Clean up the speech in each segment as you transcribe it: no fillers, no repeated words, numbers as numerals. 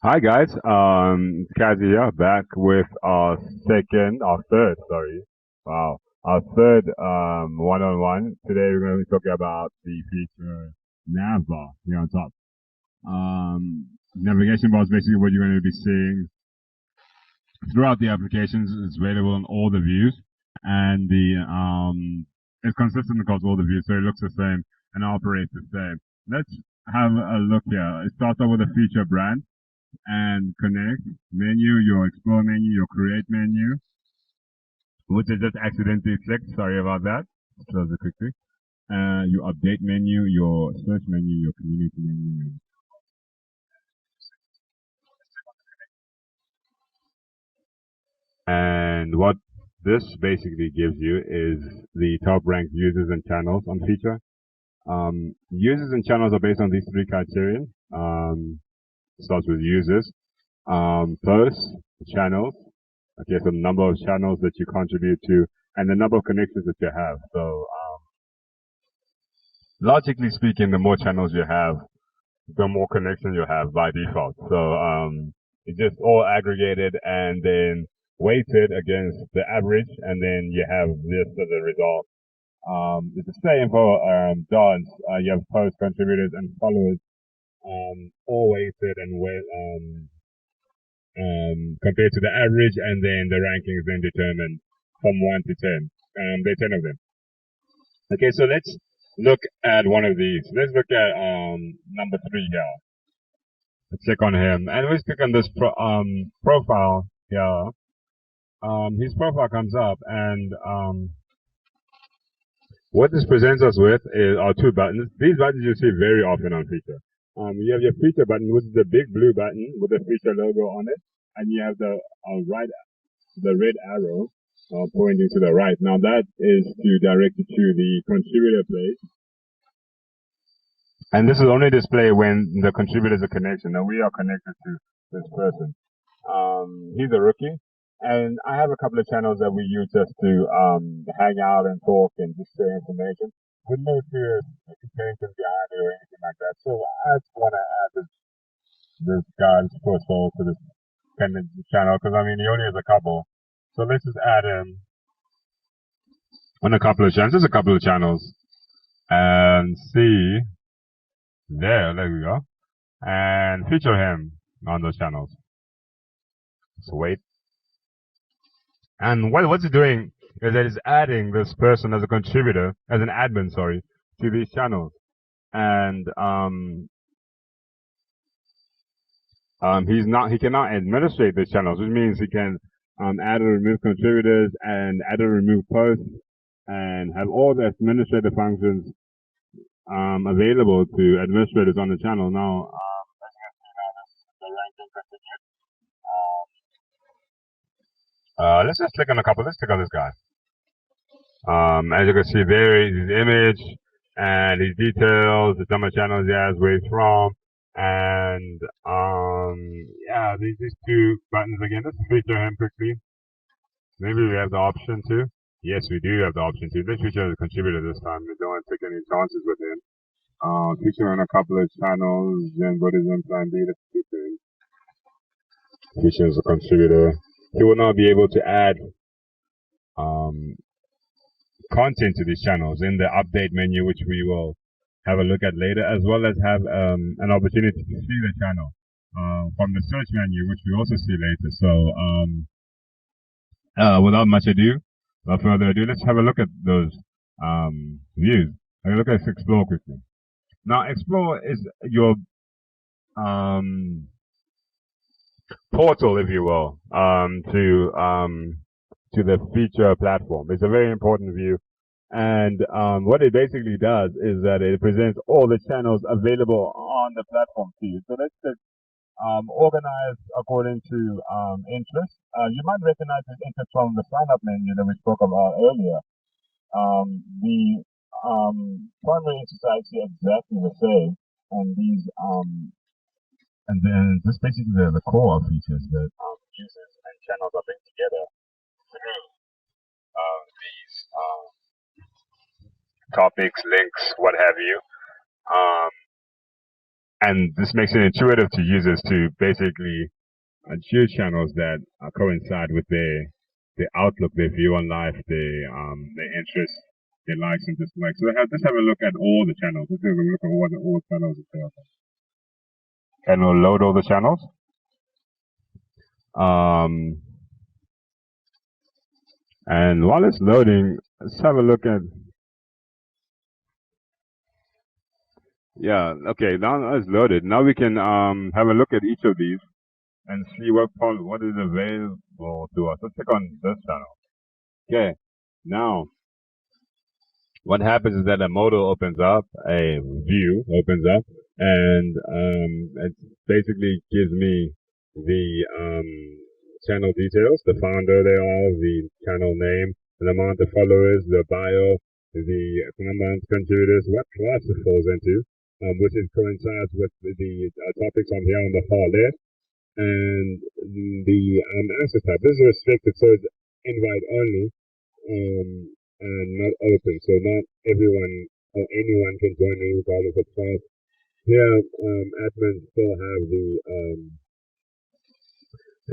Hi guys, it's Kazi here, back with our third one-on-one. Today we're going to be talking about the feature nav bar here on top. Navigation bar is basically what you're going to be seeing throughout the applications. It's available in all the views, and it's consistent across all the views, so it looks the same and operates the same. Let's have a look here. It starts off with a feature brand and connect menu, your explore menu, your create menu, which I just accidentally clicked. Sorry about that. Close it quickly. Your update menu, your search menu, your community menu. And what this basically gives you is the top ranked users and channels on feature. Users and channels are based on these three criterion. Starts with users, posts, channels. Okay, so the number of channels that you contribute to and the number of connections that you have. So, logically speaking, the more channels you have, the more connections you have by default. So, it's just all aggregated and then weighted against the average, and then you have this as a result. It's the same for DONs. You have post contributors and followers, all weighted and compared to the average, and then the ranking is then determined from 1 to 10. There are 10 of them. Okay, so let's look at one of these. Let's look at number 3 here. Let's click on him, and let's click on this profile here. His profile comes up, and what this presents us with are two buttons. These buttons you see very often on Feature. You have your Feature button, which is the big blue button with the Feature logo on it, and you have the the red arrow pointing to the right. Now that is to direct you to the contributor page. And this is only displayed when the contributor is a connection. Now we are connected to this person. He's a rookie. And I have a couple of channels that we use just to hang out and talk and just share information. With no serious intention behind it or anything like that. So I just want to add this guy's profile to this kind of channel because I mean he only has a couple. So let's just add him on a couple of channels, just a couple of channels, and see there we go, and feature him on those channels. So wait. And what's it doing is that it's adding this person as a contributor, as an admin, sorry, to these channels. And he cannot administrate these channels, which means he can add or remove contributors and add or remove posts and have all the administrative functions available to administrators on the channel. Now, let's just click on a couple. Let's click on this guy. As you can see there is his image and his details, the number of channels he has, where he's from, and yeah, these two buttons again. Let's feature him quickly. Maybe we have the option to. Yes, we do have the option to. Let's feature as a contributor this time. We don't want to take any chances with him. Feature on a couple of channels, Zen Buddhism, Plan B, let's feature him. Feature as a contributor. He will not be able to add content to these channels in the update menu, which we will have a look at later, as well as have an opportunity to see the channel from the search menu, which we also see later. So without much ado, without further ado, let's have a look at those views. Have a look at Explore quickly. Now, Explore is your portal, if you will, to the feature platform. It's a very important view. And what it basically does is that it presents all the channels available on the platform to you. So let's just organize according to interest. You might recognize this interest from the sign-up menu that we spoke about earlier. The primary exercise is exactly the same, and these and then just basically the core features that users and channels are bring together through these topics, links, what have you. Um, And this makes it intuitive to users to basically choose channels that coincide with their outlook, their view on life, their interests, their likes and dislikes. So let's have a look at all the channels. Let's have a look at all channels. And we'll load all the channels. And while it's loading, let's have a look at. Yeah, okay, now it's loaded. Now we can have a look at each of these and see what is available to us. Let's click on this channel. Okay, now what happens is that a modal opens up, a view opens up, and it basically gives me the channel details, the founder thereof, the channel name, the amount of followers, the bio, the number of contributors, what class it falls into, which coincides with the topics on here on the far left, and the answer type. This is restricted, so it's invite only, and not open. So not everyone or anyone can join regardless of class. Here, admins still have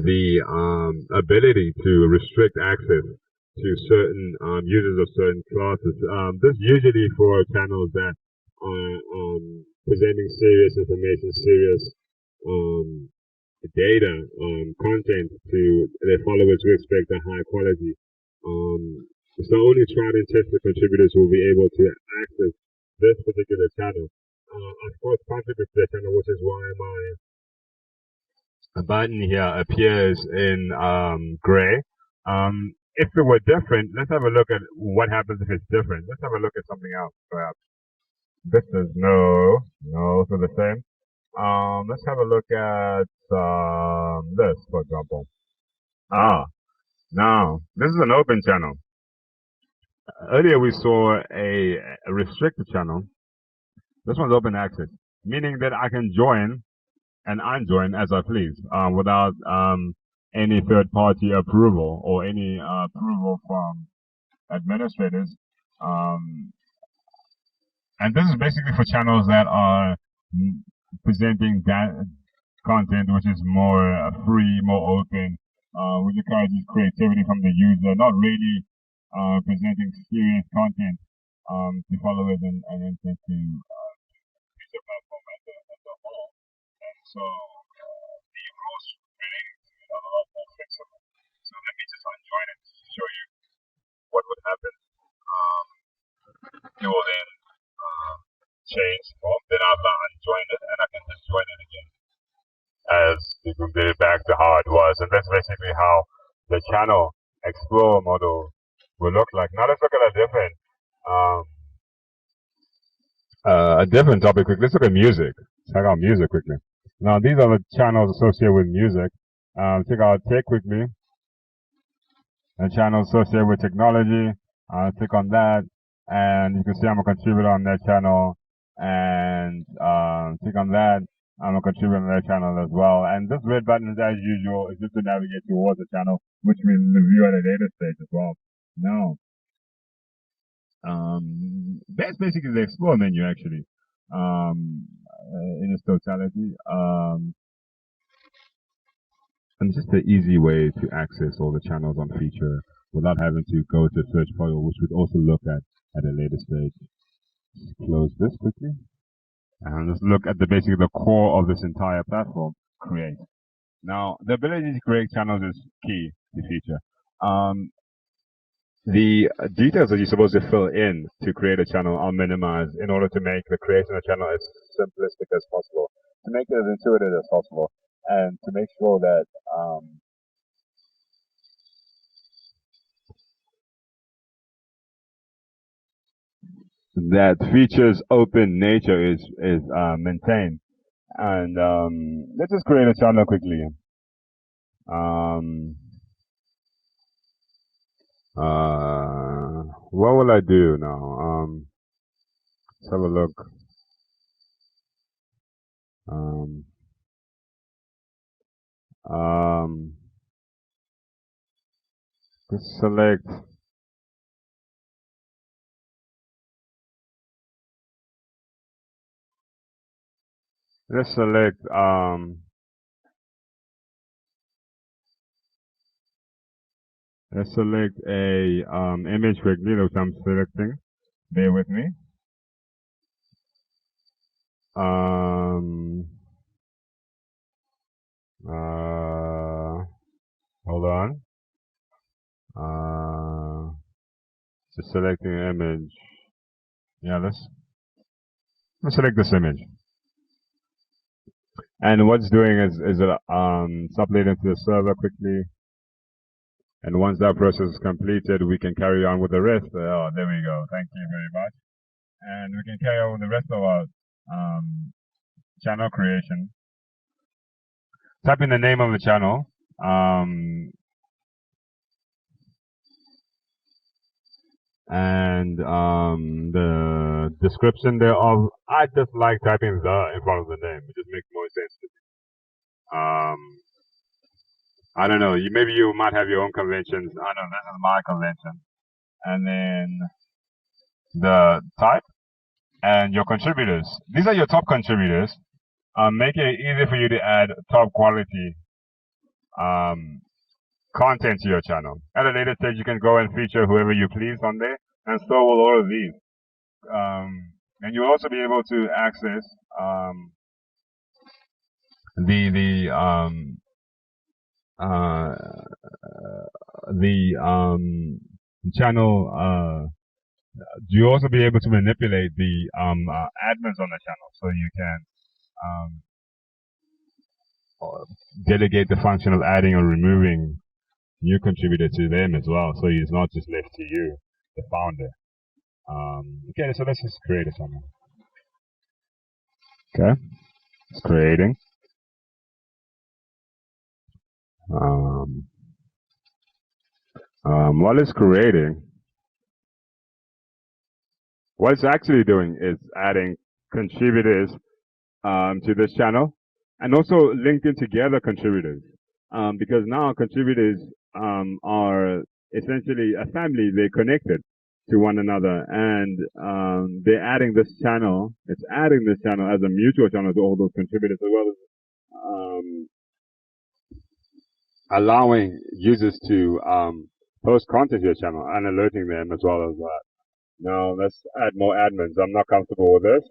the ability to restrict access to certain users of certain classes. This usually for channels that are presenting serious information, serious data, content to their followers who expect a high quality. So only tried and tested contributors will be able to access this particular channel. Of course, contribute to the channel, which is why my button here appears in gray. If it were different, let's have a look at what happens if it's different. Let's have a look at something else, perhaps. This is no, so the same. Let's have a look at this, for example. Now, this is an open channel. Earlier we saw a restricted channel. This one's open access, meaning that I can join and unjoin as I please, without any third-party approval or any approval from administrators. And this is basically for channels that are presenting content which is more free, more open, which encourages creativity from the user, not really presenting serious content to followers and to use the platform as a whole. And so the rules really are a lot more flexible. So let me just unjoin it to show you what would happen. It will then change form. Then I've unjoined it and I can just join it again as you can get it back to how it was. And that's basically how the channel explore model will look like. Now let's look at a different topic quickly. Let's look at music. Check out music quickly. Now these are the channels associated with music. Check out tech quickly. The channel associated with technology. Click on that, and you can see I'm a contributor on that channel. And click on that. I'm a contributor on that channel as well. And this red button is, as usual, is just to navigate towards the channel, which we'll review at a later stage as well. Now, that's basically the explore menu actually, in its totality. And it's just an easy way to access all the channels on Pheatur without having to go to search portal, which we'd also look at a later stage. Just close this quickly. And let's look at basically the core of this entire platform, create. Now, the ability to create channels is key to Pheatur. The details that you're supposed to fill in to create a channel are minimized in order to make the creation of a channel as simplistic as possible, to make it as intuitive as possible, and to make sure that that Pheatur's open nature is maintained. And let's just create a channel quickly. What will I do now? Let's have a look. Just select let's select a image quickly, which I'm selecting. Bear with me. Hold on. Just selecting an image. Yeah, let's select this image. And what's doing is it's uploading to the server quickly. And once that process is completed, we can carry on with the rest. Oh, there we go. Thank you very much. And we can carry on with the rest of our channel creation. Type in the name of the channel. And the description thereof. I just like typing the in front of the name. It just makes more sense to me. I don't know. Maybe you might have your own conventions. I know this is my convention. And then the type and your contributors. These are your top contributors. Make it easy for you to add top quality content to your channel. At a later stage, you can go and feature whoever you please on there, and so will all of these. And you'll also be able to access the channel. You also be able to manipulate the admins on the channel, so you can delegate the function of adding or removing new contributor to them as well, so it's not just left to you, the founder. Okay, so let's just create a channel. Okay, it's creating. While it's creating, what it's actually doing is adding contributors to this channel, and also linking together contributors, because now contributors are essentially a family. They're connected to one another, and they're adding this channel. It's adding this channel as a mutual channel to all those contributors, as well as allowing users to post content to your channel and alerting them as well as that. Now let's add more admins. I'm not comfortable with this.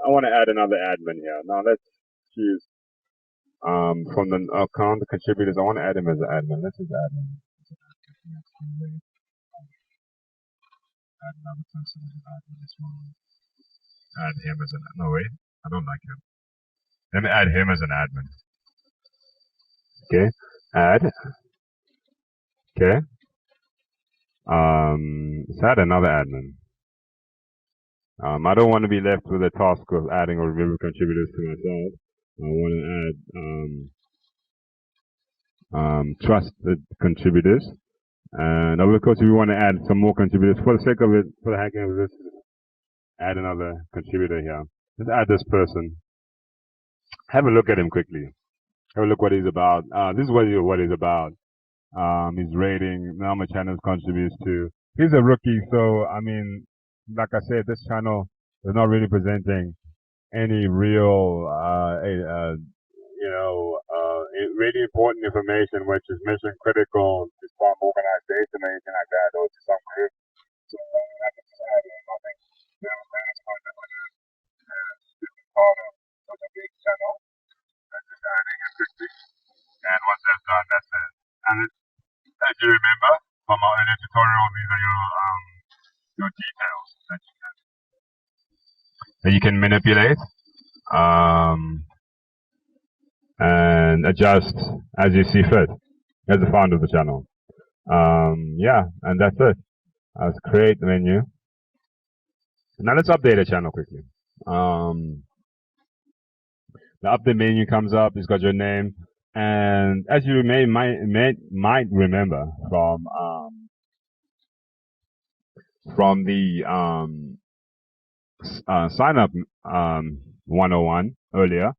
I want to add another admin here. Now let's choose from the account contributors. I want to add him as an admin. Let's just add him. Add another person as an admin as well. Add him as an no wait. I don't like him. Let me add him as an admin. Okay. Add. Okay. Let's add another admin. I don't want to be left with the task of adding or removing contributors to myself. I want to add trusted contributors. And of course, if we want to add some more contributors, for the sake of it, for the hacking of this, add another contributor here. Let's add this person. Have a look at him quickly. Have a look what he's about. This is what he's about. His rating, how much channels contributes to. He's a rookie, so I mean, like I said, this channel is not really presenting any real, really important information, which is mission critical to some organization or anything like that, or to some group. So I can just add nothing. This is part of such a big channel. That's just adding it quickly. And once that's done, that's it. And as you remember from our earlier tutorial, these are your details that you can manipulate and adjust as you see fit as the founder of the channel. Yeah, and that's it. Let's create the menu. Now let's update the channel quickly. The update menu comes up. It's got your name, and as you might remember from the sign up 101 earlier,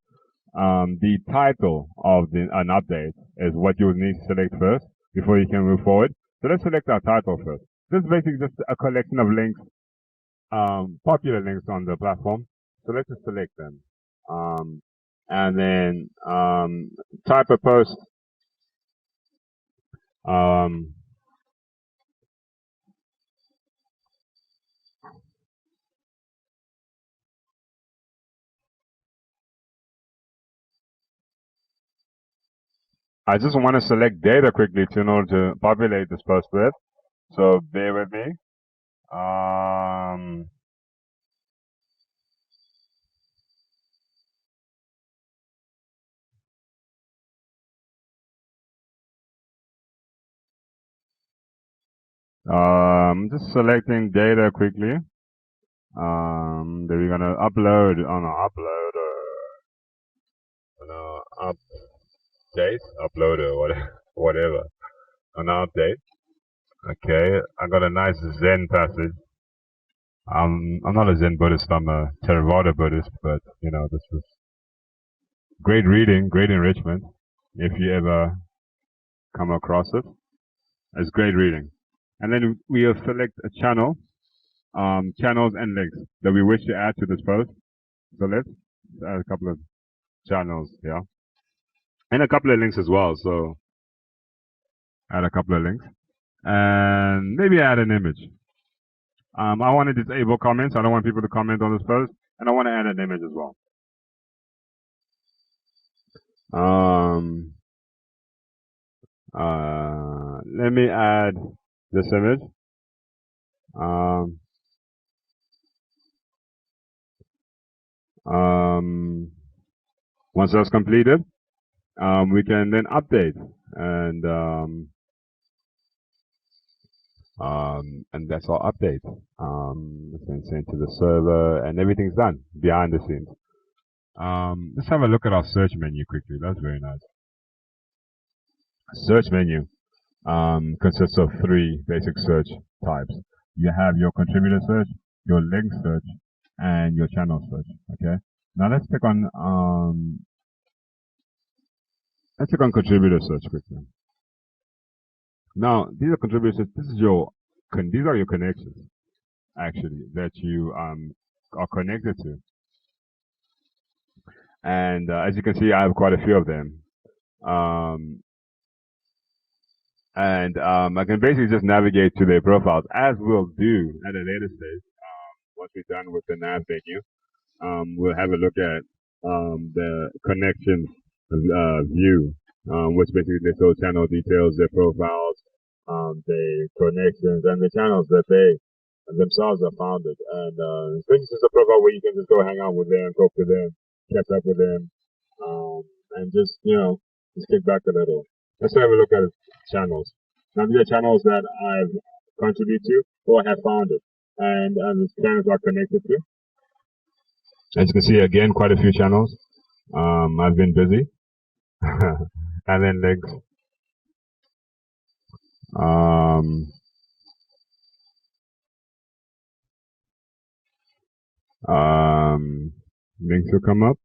the title of an update is what you would need to select first before you can move forward. So let's select our title first. This is basically just a collection of links, popular links on the platform. So let's just select them. and then type a post. I just want to select data quickly in order to populate this post with. So bear with me. I'm just selecting data quickly. Then we're gonna upload on upload update, upload or whatever. On update. Okay, I got a nice Zen passage. I'm not a Zen Buddhist, I'm a Theravada Buddhist, but you know, this was great reading, great enrichment. If you ever come across it, it's great reading. And then we'll select a channel, channels and links that we wish to add to this post. So let's add a couple of channels here. And a couple of links as well, so add a couple of links. And maybe add an image. I want to disable comments. I don't want people to comment on this post. And I want to add an image as well. Let me add this image. Once that's completed, we can then update and that's our update. Sent to the server and everything's done behind the scenes. Let's have a look at our search menu quickly. That's very nice. Search menu consists of 3 basic search types. You have your contributor search, your link search, and your channel search. Okay. Now let's click on contributor search quickly. Now these are contributors. These are your connections actually that you are connected to. And as you can see, I have quite a few of them. I can basically just navigate to their profiles, as we'll do at a later stage. Once we're done with the nav menu, we'll have a look at the connections view, which basically they show channel details, their profiles, their connections, and the channels that they themselves are founded. And this is a profile where you can just go hang out with them, talk to them, catch up with them, and just just kick back a little. Let's have a look at channels. Now these are channels that I've contributed to or have founded, and the channels are connected to. As you can see, again, quite a few channels. I've been busy. And then links. Links will come up.